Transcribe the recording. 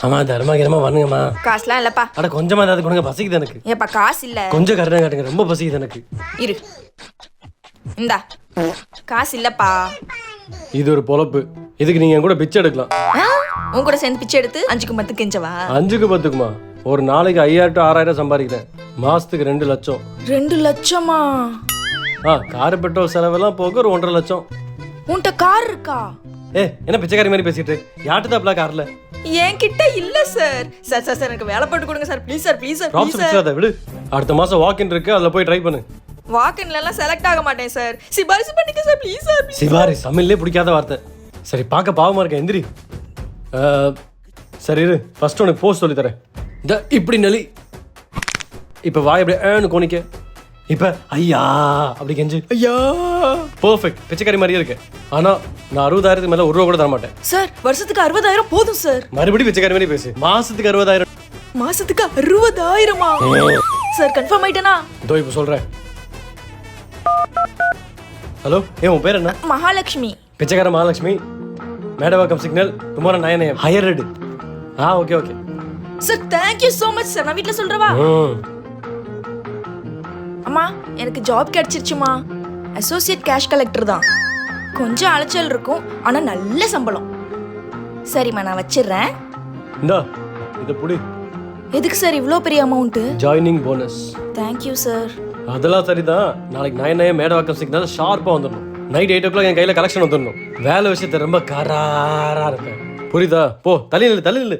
ஆமா தர்மாகிரமா பண்ணுங்கம்மா. காசுலாம் இல்லப்பா. அட கொஞ்சமா ஏதாவது கொடுங்க, பசிக்குது எனக்கு. ஏப்பா காசு இல்ல. கொஞ்சம் கருணை காட்டுங்க, ரொம்ப பசிக்குது எனக்கு. இரு இந்தா காசு இல்லப்பா. இது ஒரு பொழப்பு. இதுக்கு நீங்க என் கூட பிச்சை எடுக்கலாம். உன் கூட சேர்ந்து பிச்சை எடுத்து 5க்கு 10 கெஞ்சவா? 5க்கு 10க்குமா? ஒரு நாளைக்கு 5000 to 6000 சம்பாதிக்கிறேன். மாசத்துக்கு 2 லட்சம். 2 லட்சமா? கார் பெட்ரோல் செலவெல்லாம் போக ஒரு 1.5 லட்சம். உன்கிட்ட கார் இருக்கா? என்ன பிச்சைக்காரி மாதிரி பேசிட்டு யார்கிட்ட தான் கார்ல? என்கிட்ட இல்ல சார். சார் சார் சார் எனக்கு வேலை போட்டு கொடுங்க sir, please sir, please sir, please sir. அதை விடு, அடுத்த மாசம் வாக்கின் இருக்கு, அதுல போய் ட்ரை பண்ணு. வாக்கின்ல எல்லாம் செலக்ட் ஆக மாட்டேன் சார், சிபாரிசு பண்ணிக்க சார், ப்ளீஸ் சார். சிபாரி தமிழ்லே பிடிக்காத வார்த்தை. சரி பார்க்க பாவமா இருக்க, எந்திரி. சரி இரு, ஃபர்ஸ்ட் உனக்கு போஸ்ட் சொல்லி தரேன். இந்த இப்படி நெளி, இப்ப வாய் அப்படி ஏன்னு கோணிக்க, இப்ப ஐயா அப்படி கெஞ்சு, ஐயா. பெர்ஃபெக்ட், பிச்சைக்காரி மாதிரியே இருக்கு. ஆனா நான் 60,000 மேல 1 ரூபா கூட தர மாட்டேன். சார் வருஷத்துக்கு 60,000 போதும் சார். மறுபடியும் பிச்சைக்காரி மாதிரி பேசு. மாசத்துக்கு 60,000. மாசத்துக்கு 60,000மா? Sir confirm ஆயிட்டனா? இதோ இப்ப சொல்றேன். ஹலோ, உன் பேர் என்ன? மகாலட்சுமி. பிச்சைக்கார Mahalakshmi. Medavakkam signal, tomorrow 9 AM. Hired. Okay okay sir, thank you so much sir. நான் வீட்ல சொல்றவா? அம்மா எனக்கு ஜாப் கிடைச்சிருச்சுமா. அசோசியேட் கேஷ் கலெக்டர் தான். கொஞ்சம் அலைச்சல் இருக்கும், ஆனா நல்ல சம்பளம். சரிம்மா நான் வச்சிடுறேன். இந்தா இத புடி. எதுக்கு சார் இவ்ளோ பெரிய amount? Joining bonus. Thank you sir. அதெல்லாம் சரிதான். நாளைக்கு 9 AM மேடவாக்கம் சிக்னல் ஷார்ப்பா வந்துடணும். நைட் 8 o'clock என் கையில கலெக்ஷன் வந்துடணும். வேலை விஷயத்த ரொம்ப கராரா இருப்பேன், புரியுதா? போ, தள்ளி நில்லு.